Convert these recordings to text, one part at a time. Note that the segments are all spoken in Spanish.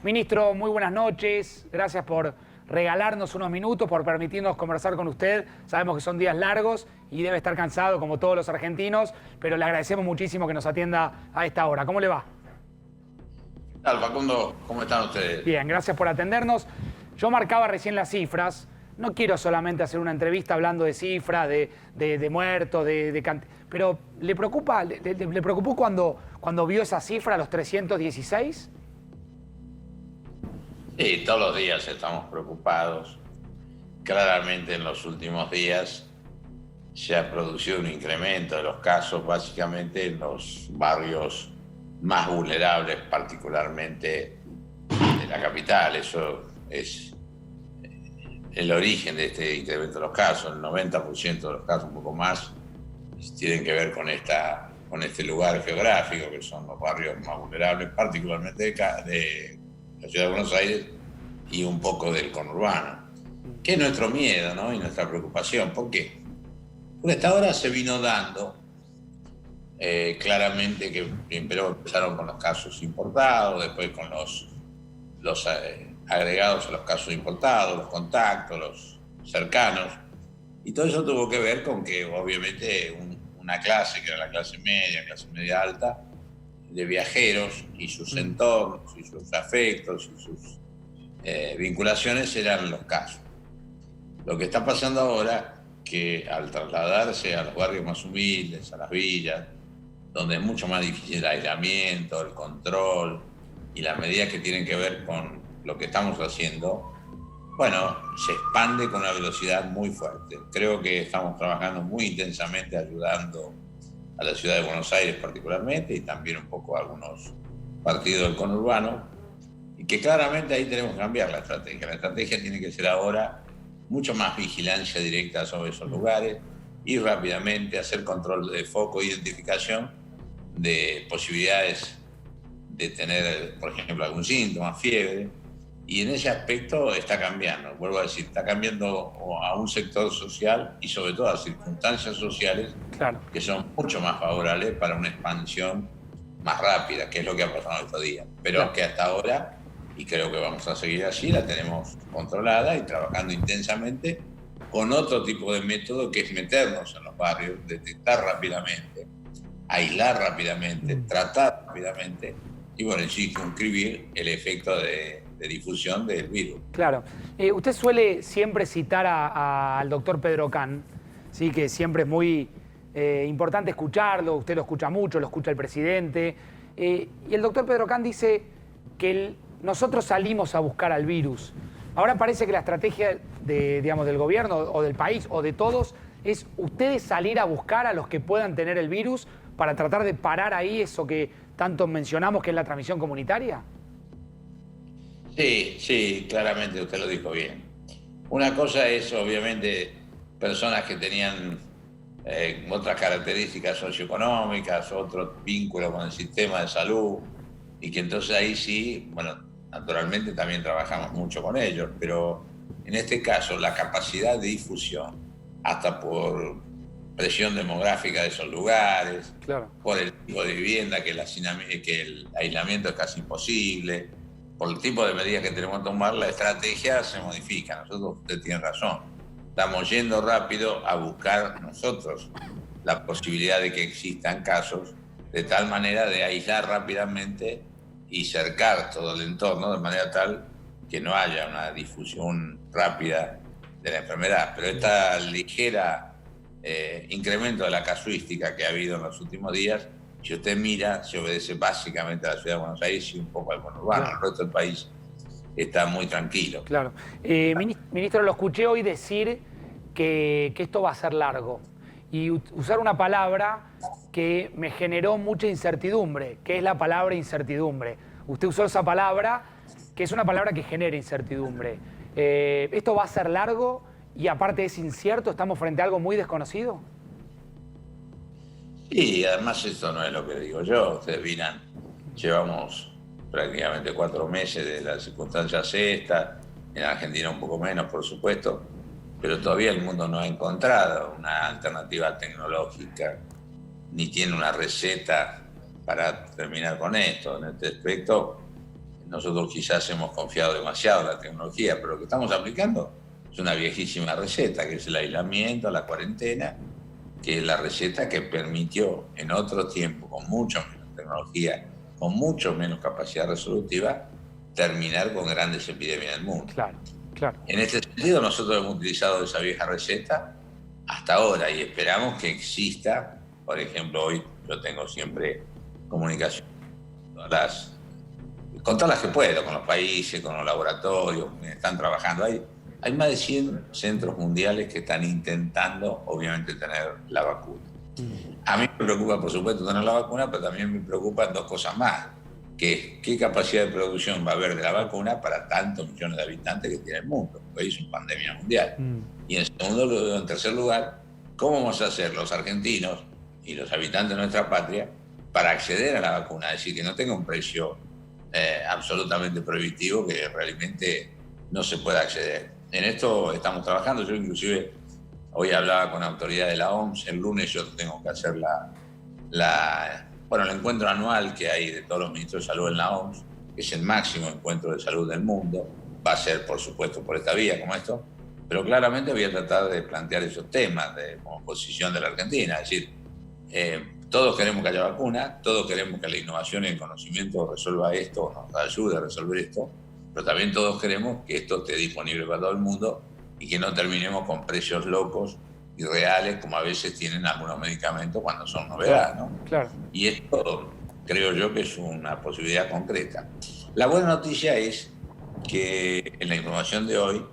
Ministro, muy buenas noches. Gracias por regalarnos unos minutos, por permitirnos conversar con usted. Sabemos que son días largos y debe estar cansado como todos los argentinos, pero le agradecemos muchísimo que nos atienda a esta hora. ¿Cómo le va? ¿Qué tal, Facundo? ¿Cómo están ustedes? Bien, gracias por atendernos. Yo marcaba recién las cifras. No quiero solamente hacer una entrevista hablando de cifras, de muertos, pero ¿le preocupó cuando vio esa cifra, los 316? Sí, todos los días estamos preocupados. Claramente en los últimos días se ha producido un incremento de los casos, básicamente en los barrios más vulnerables, particularmente de la capital. Eso es el origen de este incremento de los casos. El 90% de los casos, un poco más, tienen que ver con este lugar geográfico, que son los barrios más vulnerables, particularmente de la ciudad de Buenos Aires y un poco del conurbano, que es nuestro miedo, ¿no? Y nuestra preocupación. ¿Por qué? Porque hasta ahora se vino dando claramente que primero empezaron con los casos importados, después con los agregados a los casos importados, los contactos, los cercanos, y todo eso tuvo que ver con que obviamente una clase, que era la clase media alta, de viajeros y sus entornos y sus afectos y sus vinculaciones eran los casos. Lo que está pasando ahora, que al trasladarse a los barrios más humildes, a las villas, donde es mucho más difícil el aislamiento, el control y las medidas que tienen que ver con lo que estamos haciendo, bueno, se expande con una velocidad muy fuerte. Creo que estamos trabajando muy intensamente ayudando a la ciudad de Buenos Aires particularmente y también un poco a algunos partidos del conurbano, y que claramente ahí tenemos que cambiar la estrategia. La estrategia tiene que ser ahora mucho más vigilancia directa sobre esos lugares, ir rápidamente, hacer control de foco, identificación de posibilidades de tener, por ejemplo, algún síntoma, fiebre, y en ese aspecto está cambiando, vuelvo a decir, está cambiando a un sector social y sobre todo a circunstancias sociales, claro, que son mucho más favorables para una expansión más rápida, que es lo que ha pasado estos días. Pero claro, que hasta ahora, y creo que vamos a seguir así, la tenemos controlada y trabajando intensamente con otro tipo de método, que es meternos en los barrios, detectar rápidamente, aislar rápidamente, tratar rápidamente y, bueno, circunscribir el efecto de difusión del virus. Claro. Usted suele siempre citar al doctor Pedro Khan, ¿sí? Que siempre es muy importante escucharlo, usted lo escucha mucho, lo escucha el presidente, y el doctor Pedro Khan dice que nosotros salimos a buscar al virus. Ahora parece que la estrategia del gobierno o del país o de todos es ustedes salir a buscar a los que puedan tener el virus para tratar de parar ahí eso que tanto mencionamos que es la transmisión comunitaria. Sí, claramente usted lo dijo bien. Una cosa es, obviamente, personas que tenían otras características socioeconómicas, otro vínculo con el sistema de salud, y que entonces ahí sí, bueno, naturalmente también trabajamos mucho con ellos, pero en este caso la capacidad de difusión, hasta por presión demográfica de esos lugares, claro, por el tipo de vivienda, que el aislamiento es casi imposible, por el tipo de medidas que tenemos que tomar, la estrategia se modifica. Nosotros, usted tiene razón, estamos yendo rápido a buscar nosotros la posibilidad de que existan casos, de tal manera de aislar rápidamente y cercar todo el entorno de manera tal que no haya una difusión rápida de la enfermedad. Pero esta ligera incremento de la casuística que ha habido en los últimos días, si usted mira, se obedece básicamente a la ciudad de Buenos Aires y un poco al conurbano. Claro. El resto del país está muy tranquilo. Claro. Ministro, lo escuché hoy decir que esto va a ser largo y usar una palabra que me generó mucha incertidumbre, que es la palabra incertidumbre. Usted usó esa palabra, que es una palabra que genera incertidumbre. ¿Esto va a ser largo y aparte es incierto? ¿Estamos frente a algo muy desconocido? Sí, además esto no es lo que digo yo. Ustedes miran, llevamos prácticamente 4 meses de las circunstancias estas, en Argentina un poco menos, por supuesto, pero todavía el mundo no ha encontrado una alternativa tecnológica, ni tiene una receta para terminar con esto. En este aspecto, nosotros quizás hemos confiado demasiado en la tecnología, pero lo que estamos aplicando es una viejísima receta, que es el aislamiento, la cuarentena, que es la receta que permitió en otro tiempo, con mucho menos tecnología, con mucho menos capacidad resolutiva, terminar con grandes epidemias del mundo. Claro, claro. En este sentido, nosotros hemos utilizado esa vieja receta hasta ahora y esperamos que exista. Por ejemplo, hoy yo tengo siempre comunicación con todas las que puedo, con los países, con los laboratorios que están trabajando. Hay más de 100 centros mundiales que están intentando, obviamente, tener la vacuna. A mí me preocupa, por supuesto, tener la vacuna, pero también me preocupan dos cosas más, que es qué capacidad de producción va a haber de la vacuna para tantos millones de habitantes que tiene el mundo, porque es una pandemia mundial. Y en tercer lugar, ¿cómo vamos a hacer los argentinos y los habitantes de nuestra patria para acceder a la vacuna? Es decir, que no tenga un precio absolutamente prohibitivo, que realmente no se pueda acceder. En esto estamos trabajando. Yo inclusive hoy hablaba con la autoridad de la OMS. El lunes yo tengo que hacer el encuentro anual que hay de todos los ministros de salud en la OMS, que es el máximo encuentro de salud del mundo. Va a ser, por supuesto, por esta vía como esto, pero claramente voy a tratar de plantear esos temas como posición de la Argentina. Es decir, todos queremos que haya vacuna, todos queremos que la innovación y el conocimiento resuelva esto, nos ayude a resolver esto, pero también todos queremos que esto esté disponible para todo el mundo y que no terminemos con precios locos y reales, como a veces tienen algunos medicamentos cuando son novedad, ¿no? Claro. Y esto creo yo que es una posibilidad concreta. La buena noticia es que en la información de hoy,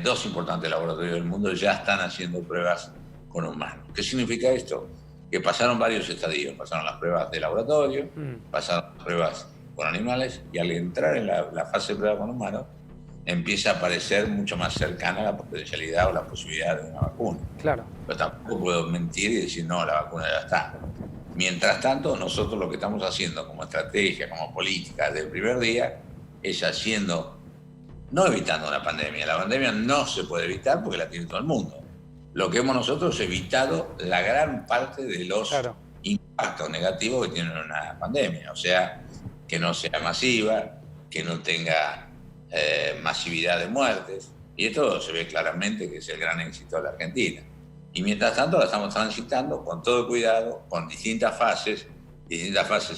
dos importantes laboratorios del mundo ya están haciendo pruebas con humanos. ¿Qué significa esto? Que pasaron varios estadios, pasaron las pruebas de laboratorio, pasaron las pruebas con animales, y al entrar en la fase de prueba con humanos, empieza a parecer mucho más cercana a la potencialidad o la posibilidad de una vacuna. Claro. Pero tampoco puedo mentir y decir, no, la vacuna ya está. Mientras tanto, nosotros lo que estamos haciendo como estrategia, como política, desde el primer día, es no evitando una pandemia. La pandemia no se puede evitar porque la tiene todo el mundo. Lo que hemos nosotros evitado la gran parte de los impactos negativos que tiene una pandemia. O sea, que no sea masiva, que no tenga masividad de muertes. Y esto se ve claramente que es el gran éxito de la Argentina. Y mientras tanto la estamos transitando con todo cuidado, con distintas fases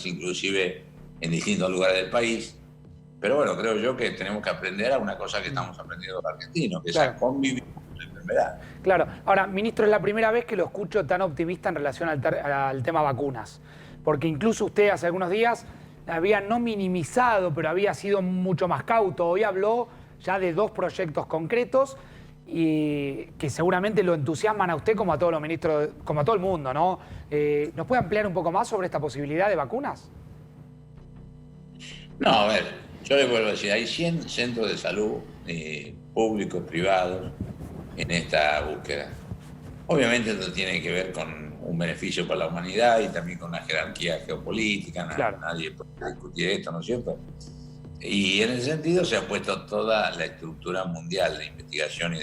inclusive en distintos lugares del país. Pero bueno, creo yo que tenemos que aprender a una cosa que estamos aprendiendo los argentinos, que es a convivir con la enfermedad. Claro. Ahora, ministro, es la primera vez que lo escucho tan optimista en relación al tema vacunas. Porque incluso usted hace algunos días había no minimizado, pero había sido mucho más cauto. Hoy habló ya de 2 proyectos concretos y que seguramente lo entusiasman a usted como a todos los ministros, como a todo el mundo, ¿no? ¿Nos puede ampliar un poco más sobre esta posibilidad de vacunas? No, a ver, yo le vuelvo a decir, hay 100 centros de salud públicos, privados, en esta búsqueda. Obviamente esto tiene que ver con un beneficio para la humanidad y también con una jerarquía geopolítica. Claro. Nadie puede discutir esto, ¿no es cierto? Y en ese sentido se ha puesto toda la estructura mundial de investigación y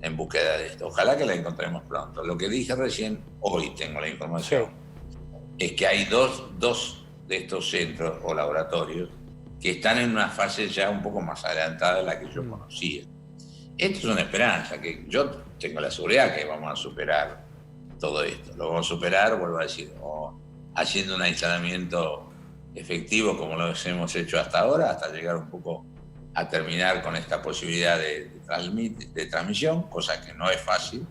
en búsqueda de esto. Ojalá que la encontremos pronto. Lo que dije recién, hoy tengo la información, es que hay dos de estos centros o laboratorios que están en una fase ya un poco más adelantada de la que yo conocía. Esto es una esperanza, que yo tengo la seguridad que vamos a superar todo esto. Lo vamos a superar, vuelvo a decir, haciendo un aislamiento efectivo como lo hemos hecho hasta ahora, hasta llegar un poco a terminar con esta posibilidad de transmisión, cosa que no es fácil.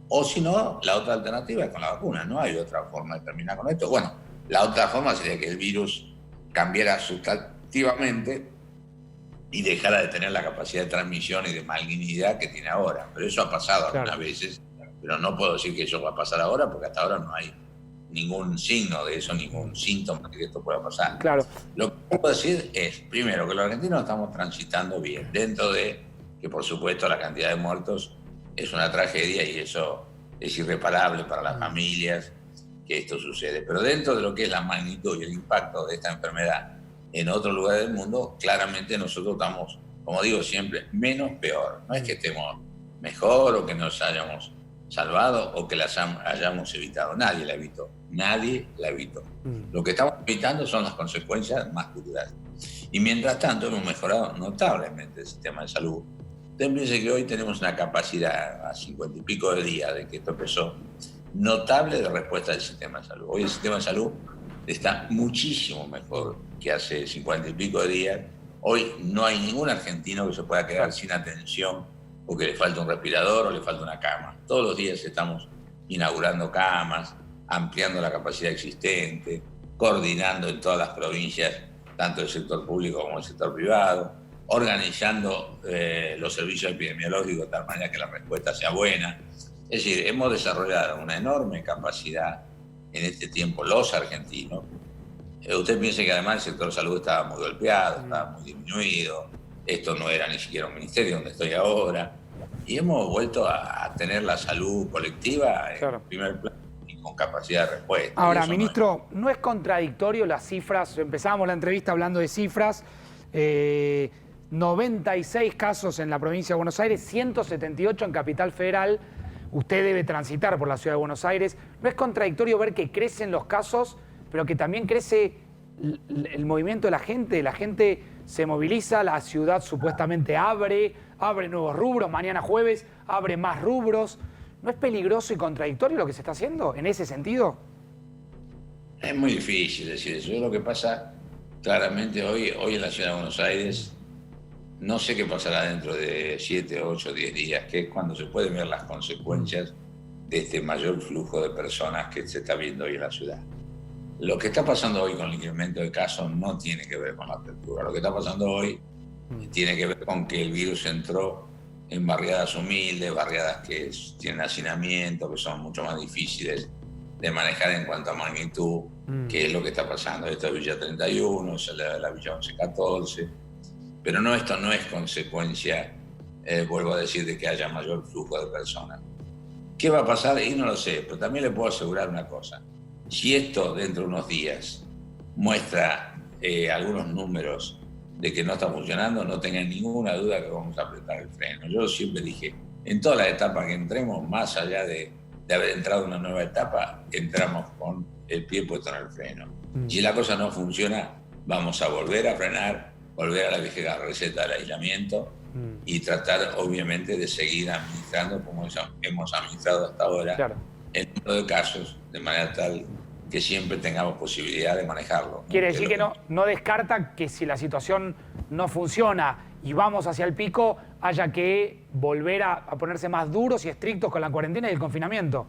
O si no, la otra alternativa es con la vacuna. No hay otra forma de terminar con esto. Bueno, la otra forma sería que el virus cambiara sustantivamente y dejara de tener la capacidad de transmisión y de malignidad que tiene ahora. Pero eso ha pasado algunas veces, pero no puedo decir que eso va a pasar ahora, porque hasta ahora no hay ningún signo de eso, ningún síntoma de que esto pueda pasar. Claro. Lo que puedo decir es, primero, que los argentinos estamos transitando bien, dentro de que, por supuesto, la cantidad de muertos es una tragedia y eso es irreparable para las familias que esto sucede. Pero dentro de lo que es la magnitud y el impacto de esta enfermedad en otros lugares del mundo, claramente nosotros estamos, como digo siempre, menos peor. No es que estemos mejor o que nos hayamos salvado o que las hayamos evitado. Nadie la evitó. Nadie la evitó. Lo que estamos evitando son las consecuencias más duras. Y mientras tanto hemos mejorado notablemente el sistema de salud. Usted piensa que hoy tenemos una capacidad a 50 y pico de días de que esto empezó, notable de respuesta del sistema de salud. Hoy el sistema de salud está muchísimo mejor que hace 50 y pico de días. Hoy no hay ningún argentino que se pueda quedar sin atención porque le falta un respirador o le falta una cama. Todos los días estamos inaugurando camas, ampliando la capacidad existente, coordinando en todas las provincias, tanto el sector público como el sector privado, organizando los servicios epidemiológicos de tal manera que la respuesta sea buena. Es decir, hemos desarrollado una enorme capacidad en este tiempo los argentinos. Usted piensa que además el sector de salud estaba muy golpeado, estaba muy disminuido. Esto no era ni siquiera un ministerio donde estoy ahora. Y hemos vuelto a tener la salud colectiva en primer plano y con capacidad de respuesta. Ahora, ministro, ¿no es contradictorio las cifras? Empezábamos la entrevista hablando de cifras. 96 casos en la provincia de Buenos Aires, 178 en Capital Federal. Usted debe transitar por la ciudad de Buenos Aires. ¿No es contradictorio ver que crecen los casos, pero que también crece el movimiento de la gente? La gente se moviliza, la ciudad supuestamente abre nuevos rubros, mañana jueves abre más rubros. ¿No es peligroso y contradictorio lo que se está haciendo en ese sentido? Es muy difícil decir eso. Lo que pasa claramente hoy en la ciudad de Buenos Aires, no sé qué pasará dentro de 7, 8, 10 días, que es cuando se pueden ver las consecuencias de este mayor flujo de personas que se está viendo hoy en la ciudad. Lo que está pasando hoy con el incremento de casos no tiene que ver con la apertura. Lo que está pasando hoy tiene que ver con que el virus entró en barriadas humildes, barriadas que tienen hacinamiento, que son mucho más difíciles de manejar en cuanto a magnitud, que es lo que está pasando. Esta es Villa 31, es la Villa 1114. Pero no, esto no es consecuencia, vuelvo a decir, de que haya mayor flujo de personas. ¿Qué va a pasar? Y no lo sé, pero también le puedo asegurar una cosa. Si esto dentro de unos días muestra algunos números de que no está funcionando, no tengan ninguna duda que vamos a apretar el freno. Yo siempre dije, en todas las etapas que entremos, más allá de haber entrado en una nueva etapa, entramos con el pie puesto en el freno. Si la cosa no funciona, vamos a volver a frenar, volver a la vieja receta del aislamiento y tratar, obviamente, de seguir administrando como hemos administrado hasta ahora el número de casos, de manera tal que siempre tengamos posibilidad de manejarlo. Quiere decir que no descarta que si la situación no funciona y vamos hacia el pico, haya que volver a ponerse más duros y estrictos con la cuarentena y el confinamiento.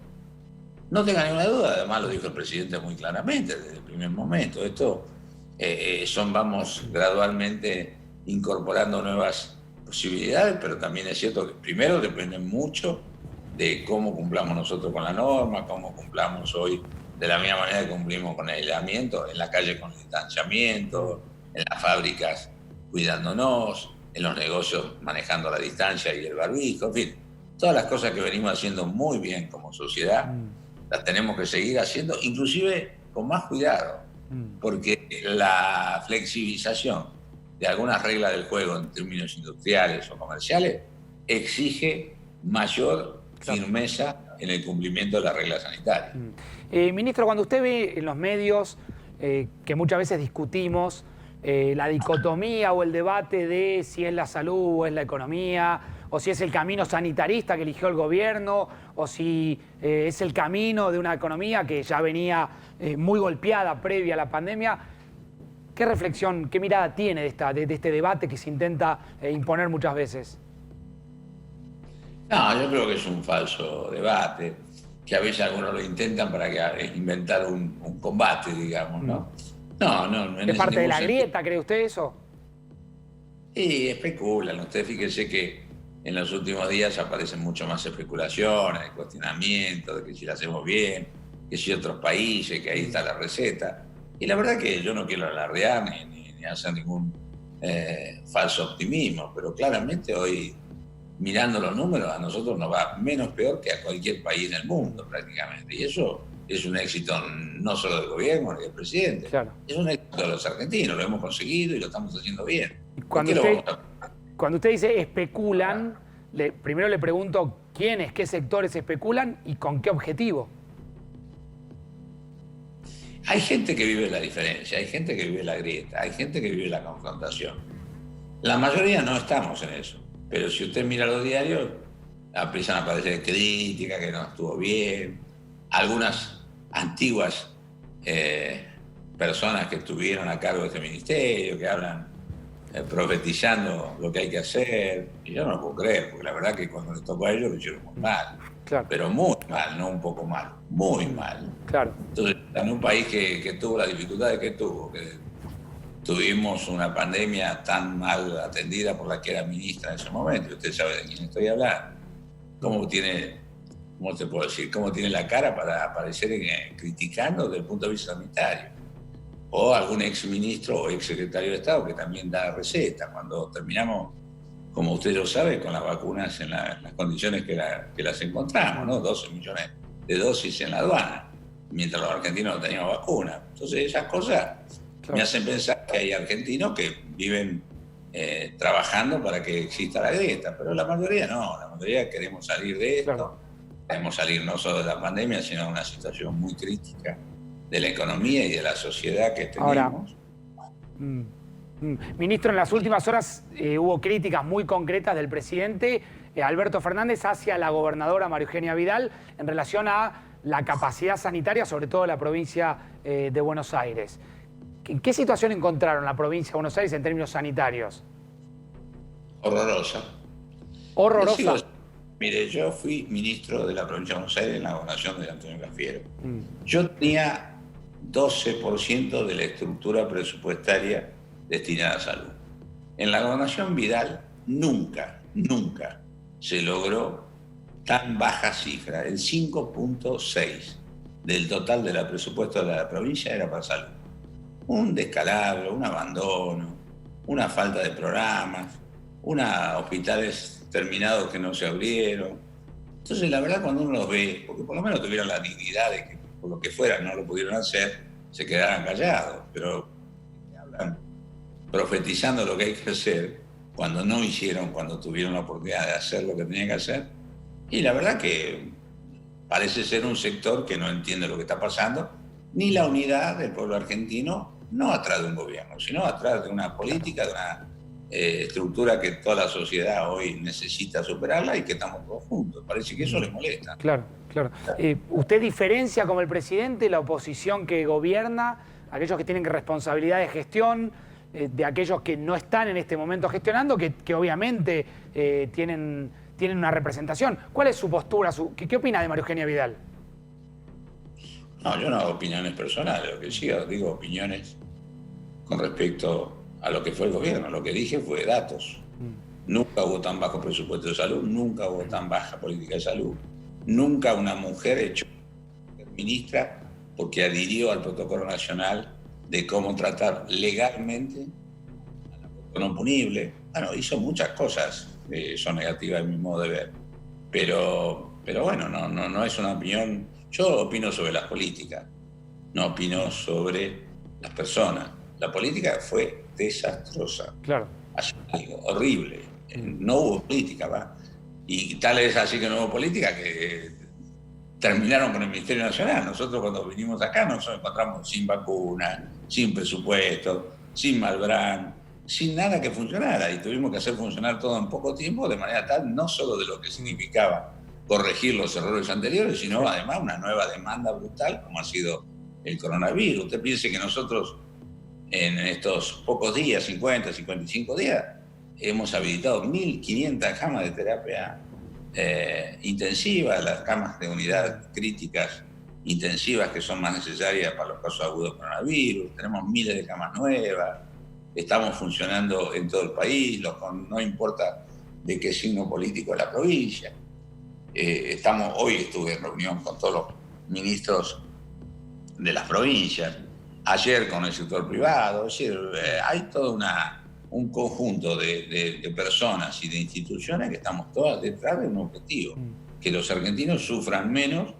No tenga ninguna duda, además lo dijo el presidente muy claramente desde el primer momento. Esto vamos gradualmente incorporando nuevas posibilidades, pero también es cierto que primero depende mucho de cómo cumplamos nosotros con la norma, cómo cumplamos hoy de la misma manera que cumplimos con el aislamiento, en la calle con el distanciamiento, en las fábricas cuidándonos, en los negocios manejando la distancia y el barbijo, en fin, todas las cosas que venimos haciendo muy bien como sociedad, las tenemos que seguir haciendo, inclusive con más cuidado, porque la flexibilización de algunas reglas del juego en términos industriales o comerciales exige mayor firmeza en el cumplimiento de las reglas sanitarias. Ministro, cuando usted ve en los medios que muchas veces discutimos la dicotomía o el debate de si es la salud o es la economía, o si es el camino sanitarista que eligió el gobierno, o si es el camino de una economía que ya venía muy golpeada previa a la pandemia, ¿qué reflexión, qué mirada tiene de este debate que se intenta imponer muchas veces? No, yo creo que es un falso debate, que a veces algunos lo intentan para inventar un combate, digamos, ¿no? No. ¿Es parte de la grieta, cree usted eso? Sí, especulan. Usted fíjese que en los últimos días aparecen mucho más especulaciones, cuestionamientos de que si lo hacemos bien, que si otros países, que ahí está la receta. Y la verdad que yo no quiero alardear ni hacer ningún falso optimismo, pero claramente hoy, mirando los números, a nosotros nos va menos peor que a cualquier país del mundo prácticamente. Y eso es un éxito no solo del gobierno ni del presidente, es un éxito de los argentinos, lo hemos conseguido y lo estamos haciendo bien. Cuando usted dice especulan, primero le pregunto quiénes, qué sectores especulan y con qué objetivo. Hay gente que vive la diferencia, hay gente que vive la grieta, hay gente que vive la confrontación. La mayoría no estamos en eso, pero si usted mira los diarios, empiezan a aparecer críticas, que no estuvo bien, algunas antiguas personas que estuvieron a cargo de este ministerio, que hablan profetizando lo que hay que hacer, y yo no lo puedo creer, porque la verdad que cuando les tocó a ellos lo hicieron muy mal, Claro. pero muy mal, no un poco mal, muy mal. Claro. Entonces, en un país que tuvo las dificultades que tuvo, que tuvimos una pandemia tan mal atendida por la que era ministra en ese momento, usted sabe de quién estoy hablando, cómo te puedo decir, cómo tiene la cara para aparecer criticando desde el punto de vista sanitario. O algún exministro o exsecretario de Estado que también da receta. Cuando terminamos, como usted lo sabe, con las vacunas en las condiciones que las encontramos, ¿no? 12 millones de dosis en la aduana, mientras los argentinos no teníamos vacuna. Entonces esas cosas me hacen pensar que hay argentinos que viven trabajando para que exista la grieta, pero la mayoría no, la mayoría queremos salir de esto, queremos salir no solo de la pandemia, sino de una situación muy crítica de la economía y de la sociedad que tenemos. Ahora, ministro, en las últimas horas hubo críticas muy concretas del presidente Alberto Fernández hacia la gobernadora María Eugenia Vidal en relación a la capacidad sanitaria, sobre todo de la provincia de Buenos Aires. ¿En qué situación encontraron la provincia de Buenos Aires en términos sanitarios? Horrorosa. Horrorosa. Mire, yo fui ministro de la provincia de Buenos Aires en la gobernación de Antonio Cafiero. Yo tenía 12% de la estructura presupuestaria destinada a salud. En la gobernación Vidal nunca se logró tan baja cifra. El 5.6 del total del presupuesto de la provincia era para salud. Un descalabro, un abandono, una falta de programas, hospitales terminados que no se abrieron. Entonces, la verdad, cuando uno los ve, porque por lo menos tuvieron la dignidad de que por lo que fuera no lo pudieron hacer, se quedaran callados, pero hablan profetizando lo que hay que hacer cuando no hicieron, cuando tuvieron la oportunidad de hacer lo que tenían que hacer. Y la verdad que parece ser un sector que no entiende lo que está pasando, ni la unidad del pueblo argentino, no atrás de un gobierno, sino atrás de una política, de una estructura que toda la sociedad hoy necesita superarla y que estamos todos juntos. Parece que eso les molesta. Claro. ¿Usted diferencia como el presidente la oposición que gobierna, aquellos que tienen responsabilidad de gestión, de aquellos que no están en este momento gestionando, que obviamente tienen una representación? ¿Cuál es su postura? ¿Qué opina de María Eugenia Vidal? No, yo no hago opiniones personales, lo que sí digo opiniones con respecto a lo que fue el gobierno. Lo que dije fue datos. Nunca hubo tan bajo presupuesto de salud, nunca hubo tan baja política de salud, nunca una mujer hecho ministra porque adhirió al protocolo nacional de cómo tratar legalmente al aborto no punible. Bueno, hizo muchas cosas que son negativas en mi modo de ver, pero bueno, no es una opinión. Yo opino sobre las políticas, no opino sobre las personas. La política fue desastrosa. Claro. Horrible. No hubo política, ¿va? Y tal es así que no hubo política que terminaron con el Ministerio Nacional. Nosotros cuando vinimos acá nos encontramos sin vacuna, sin presupuesto, sin Malbrán, sin nada que funcionara. Y tuvimos que hacer funcionar todo en poco tiempo, de manera tal, no solo de lo que significaba corregir los errores anteriores, sino además una nueva demanda brutal como ha sido el coronavirus. Usted piense que nosotros en estos pocos días, 50, 55 días, hemos habilitado 1.500 camas de terapia intensiva, las camas de unidad críticas intensivas que son más necesarias para los casos agudos de coronavirus. Tenemos miles de camas nuevas, estamos funcionando en todo el país, no importa de qué signo político es la provincia. Hoy estuve en reunión con todos los ministros de las provincias, ayer con el sector privado. Es decir, hay todo un conjunto de personas y de instituciones que estamos todas detrás de un objetivo, que los argentinos sufran menos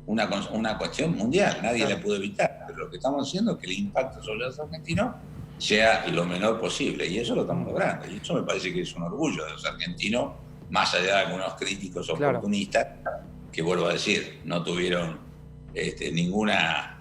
una cuestión mundial, nadie la pudo evitar, pero lo que estamos haciendo es que el impacto sobre los argentinos sea lo menor posible, y eso lo estamos logrando, y eso me parece que es un orgullo de los argentinos, más allá de algunos críticos oportunistas, que vuelvo a decir, no tuvieron ninguna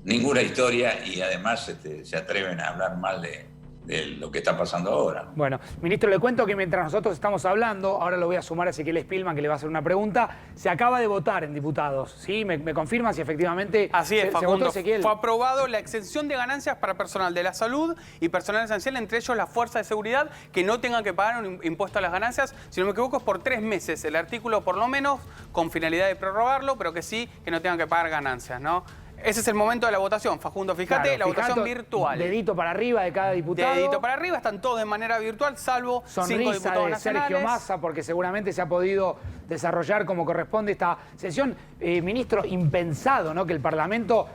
ninguna historia y además se atreven a hablar mal de lo que está pasando ahora. Bueno, ministro, le cuento que mientras nosotros estamos hablando, ahora lo voy a sumar a Ezequiel Spillman, que le va a hacer una pregunta, se acaba de votar en diputados, ¿sí? ¿Me confirma si efectivamente Así es, se Facundo, votó, Ezequiel? fue aprobado la exención de ganancias para personal de la salud y personal esencial, entre ellos la fuerza de seguridad, que no tengan que pagar un impuesto a las ganancias, si no me equivoco es por 3 meses, el artículo por lo menos, con finalidad de prorrogarlo, pero que sí, que no tengan que pagar ganancias, ¿no? Ese es el momento de la votación, Facundo. Fíjate, Claro, la votación virtual. Dedito para arriba de cada diputado. Dedito para arriba, están todos de manera virtual, salvo 5 Sonrisa diputados de nacionales. Sergio Massa, porque seguramente se ha podido desarrollar como corresponde esta sesión. Ministro, impensado, ¿no? Que el Parlamento...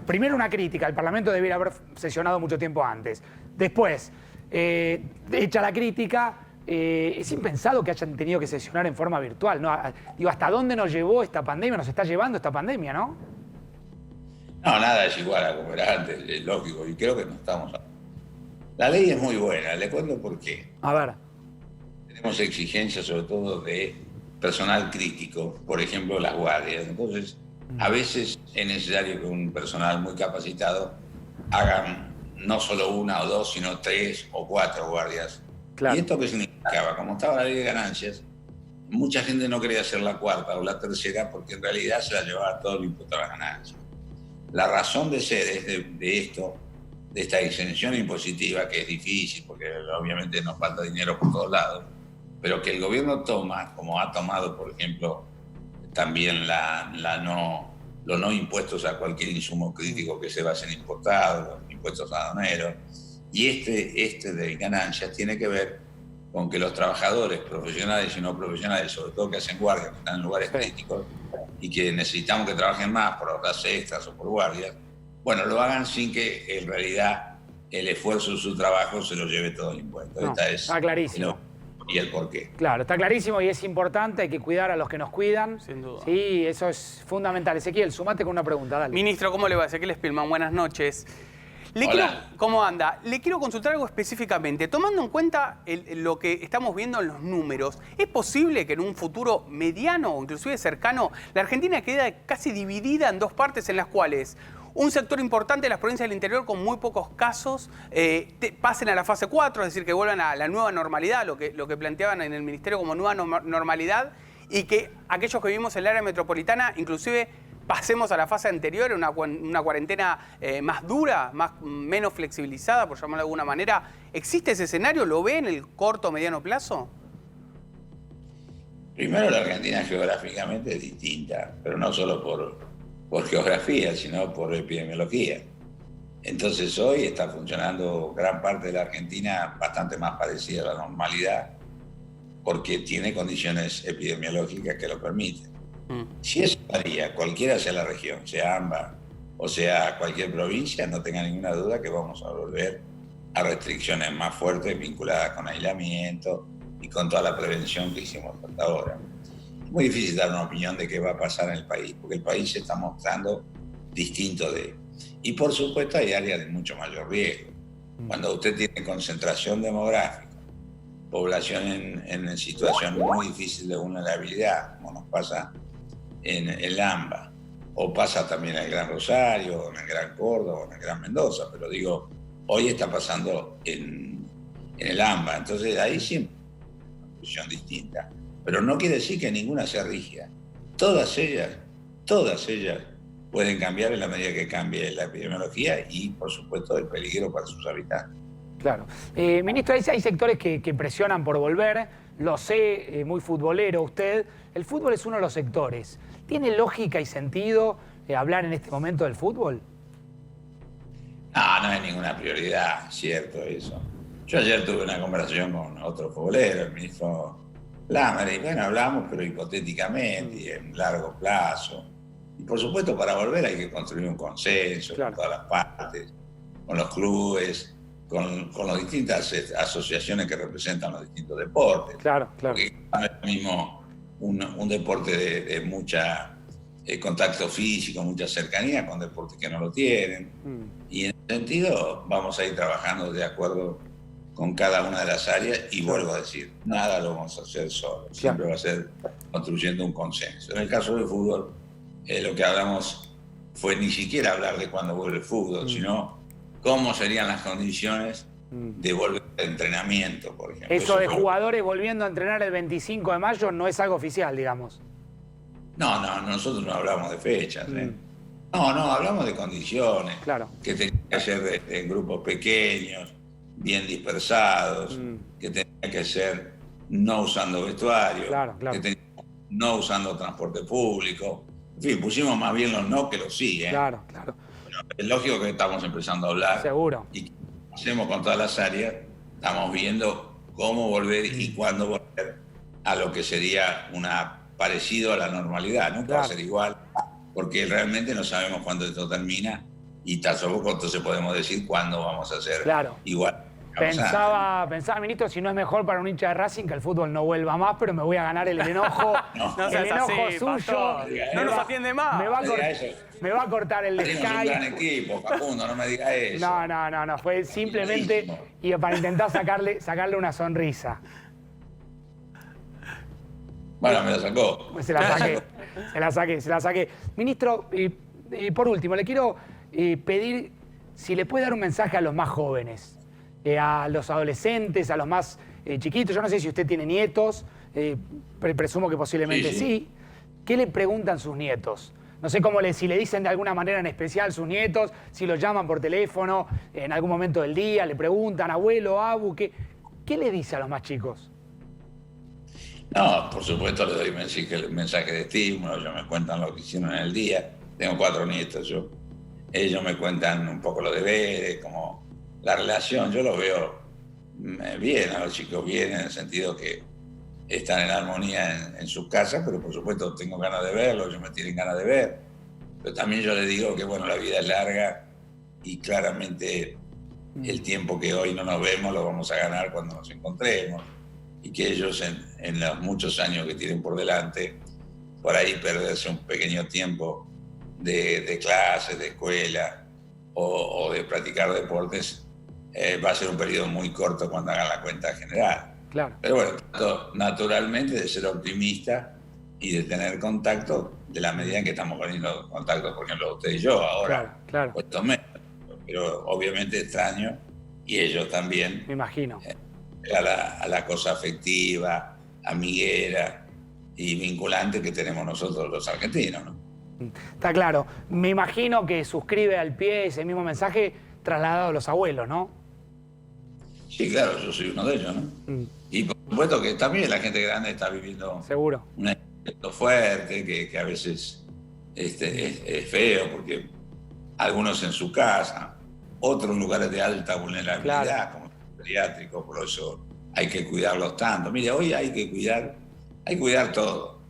primero una crítica, el Parlamento debiera haber sesionado mucho tiempo antes. Después, hecha la crítica... es impensado que hayan tenido que sesionar en forma virtual, ¿no? Digo, ¿hasta dónde nos llevó esta pandemia? Nos está llevando esta pandemia, ¿no? No, nada es igual a como era antes, es lógico, y creo que no estamos... La ley es muy buena, le cuento por qué. A ver. Tenemos exigencias sobre todo de personal crítico, por ejemplo, las guardias. Entonces, a veces es necesario que un personal muy capacitado hagan no solo 1 o 2, sino 3 o 4 guardias. Claro. ¿Y esto qué significaba? Como estaba la ley de ganancias, mucha gente no quería hacer la 4ª o la 3ª porque en realidad se la llevaba todo el impuesto a las ganancias. La razón de ser es de esto, de esta exención impositiva, que es difícil porque obviamente nos falta dinero por todos lados, pero que el gobierno toma, como ha tomado, por ejemplo, también los no impuestos a cualquier insumo crítico que se va a ser importado, los impuestos aduaneros, y este de ganancias tiene que ver con que los trabajadores profesionales y no profesionales, sobre todo que hacen guardias, que están en lugares críticos, y que necesitamos que trabajen más por horas extras o por guardias, bueno, lo hagan sin que en realidad el esfuerzo de su trabajo se lo lleve todo el impuesto. No, Esta es está clarísimo. Y el porqué. Claro, está clarísimo y es importante, hay que cuidar a los que nos cuidan. Sin duda. Sí, eso es fundamental. Ezequiel, sumate con una pregunta, dale. Ministro, ¿cómo le va? Ezequiel Spillman, buenas noches. Hola. ¿Cómo anda? Le quiero consultar algo específicamente. Tomando en cuenta lo que estamos viendo en los números, ¿es posible que en un futuro mediano o inclusive cercano la Argentina quede casi dividida en 2 partes en las cuales un sector importante de las provincias del interior con muy pocos casos pasen a la fase 4, es decir, que vuelvan a la nueva normalidad, lo que planteaban en el Ministerio como nueva normalidad, y que aquellos que vivimos en el área metropolitana inclusive pasemos a la fase anterior, una cuarentena más dura, menos flexibilizada, por llamarlo de alguna manera? ¿Existe ese escenario? ¿Lo ve en el corto o mediano plazo? Primero, la Argentina geográficamente es distinta, pero no solo por geografía, sino por epidemiología. Entonces hoy está funcionando gran parte de la Argentina bastante más parecida a la normalidad, porque tiene condiciones epidemiológicas que lo permiten. Si eso haría, cualquiera sea la región, sea AMBA o sea cualquier provincia, no tenga ninguna duda que vamos a volver a restricciones más fuertes vinculadas con aislamiento y con toda la prevención que hicimos hasta ahora. Es muy difícil dar una opinión de qué va a pasar en el país, porque el país se está mostrando distinto de... Y por supuesto hay áreas de mucho mayor riesgo. Cuando usted tiene concentración demográfica, población en situación muy difícil de vulnerabilidad, como nos pasa en el AMBA, o pasa también en el Gran Rosario, o en el Gran Córdoba, o en el Gran Mendoza, pero digo, hoy está pasando en el AMBA, entonces ahí siempre hay una posición distinta, pero no quiere decir que ninguna sea rígida. Todas ellas pueden cambiar en la medida que cambie la epidemiología y, por supuesto, el peligro para sus habitantes. Claro. Ministro, hay sectores que presionan por volver, lo sé, muy futbolero usted. El fútbol es uno de los sectores. ¿Tiene lógica y sentido hablar en este momento del fútbol? No es ninguna prioridad, cierto eso. Yo ayer tuve una conversación con otro futbolero, el ministro Lamer, y bueno, hablamos, pero hipotéticamente y en largo plazo. Y por supuesto, para volver hay que construir un consenso con todas las partes, con los clubes, con las distintas asociaciones que representan los distintos deportes. Claro. Porque no es lo mismo un deporte de mucha contacto físico, mucha cercanía, con deportes que no lo tienen. Y en ese sentido vamos a ir trabajando de acuerdo con cada una de las áreas y vuelvo a decir, nada lo vamos a hacer solo, siempre va a ser construyendo un consenso. En el caso del fútbol, lo que hablamos fue ni siquiera hablar de cuándo vuelve el fútbol, sino cómo serían las condiciones de volver al entrenamiento, por ejemplo. Eso de jugadores volviendo a entrenar el 25 de mayo no es algo oficial, digamos. No, nosotros no hablamos de fechas. No, hablamos de condiciones. Claro. Que tenía que ser en grupos pequeños, bien dispersados, que tenía que ser no usando vestuario, Claro. no usando transporte público. En fin, pusimos más bien los no que los sí. Claro. Bueno, es lógico que estamos empezando a hablar. Seguro. Y hacemos con todas las áreas, estamos viendo cómo volver y cuándo volver a lo que sería parecido a la normalidad. Nunca va a ser igual, porque realmente no sabemos cuándo esto termina y tampoco entonces podemos decir cuándo vamos a hacer igual. Pensaba, ministro, si no es mejor para un hincha de Racing que el fútbol no vuelva más, pero me voy a ganar el enojo, el enojo suyo. Pastor, no nos atiende más. Me va a cortar el Sky. Sky. Un gran equipo, Facundo, no me digas eso. No, fue simplemente y para intentar sacarle una sonrisa. Bueno, me la sacó. Se la saqué. Ministro, por último, le quiero pedir si le puede dar un mensaje a los más jóvenes, a los adolescentes, a los más chiquitos. Yo no sé si usted tiene nietos, presumo que posiblemente sí. ¿Qué le preguntan sus nietos? No sé si le dicen de alguna manera en especial sus nietos, si los llaman por teléfono en algún momento del día, le preguntan, abuelo, abu, ¿qué le dice a los más chicos? No, por supuesto les doy mensaje de estímulo, ellos me cuentan lo que hicieron en el día. Tengo 4 nietos yo. Ellos me cuentan un poco los deberes, como la relación. Yo lo veo bien, a los chicos bien, en el sentido que están en armonía en sus casas, pero por supuesto tengo ganas de verlos, ellos me tienen ganas de ver. Pero también yo les digo que bueno, la vida es larga y claramente el tiempo que hoy no nos vemos lo vamos a ganar cuando nos encontremos. Y que ellos en los muchos años que tienen por delante, por ahí perderse un pequeño tiempo de clases, de escuela o de practicar deportes, va a ser un periodo muy corto cuando hagan la cuenta general. Claro. Pero bueno, naturalmente de ser optimista y de tener contacto de la medida en que estamos poniendo contacto, por ejemplo, usted y yo ahora, claro. Estos meses. Pero obviamente extraño, y ellos también. Me imagino. A la cosa afectiva, amiguera y vinculante que tenemos nosotros los argentinos, ¿no? Está claro. Me imagino que suscribe al pie ese mismo mensaje trasladado a los abuelos, ¿no? Sí, claro, yo soy uno de ellos, ¿no? Y por supuesto que también la gente grande está viviendo seguro un efecto fuerte, que a veces es feo, porque algunos en su casa, otros en lugares de alta vulnerabilidad, como geriátricos, por eso hay que cuidarlos tanto. Mire, hoy hay que cuidar todo,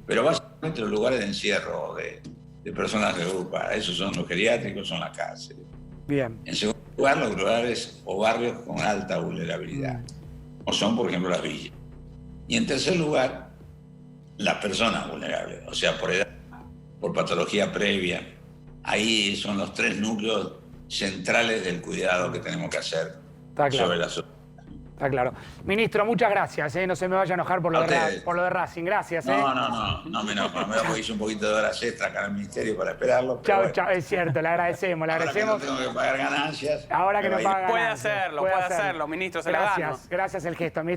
pero básicamente los lugares de encierro de personas agrupadas, esos son los geriátricos, son las cárceles. Bien. En segundo lugar, los lugares o barrios con alta vulnerabilidad, como son, por ejemplo, las villas. Y en tercer lugar, las personas vulnerables, o sea, por edad, por patología previa. Ahí son los 3 núcleos centrales del cuidado que tenemos que hacer sobre la sociedad. Está claro. Ministro, muchas gracias. No se me vaya a enojar por lo de Racing. Gracias. No me enojo. Me hice un poquito de horas extra acá en el ministerio para esperarlo. Chao. Es cierto, le agradecemos. Ahora que no tengo que pagar ganancias. Ahora que no paga ganancias. Puede hacerlo, ministro. Se la gano. Gracias el gesto, ministro.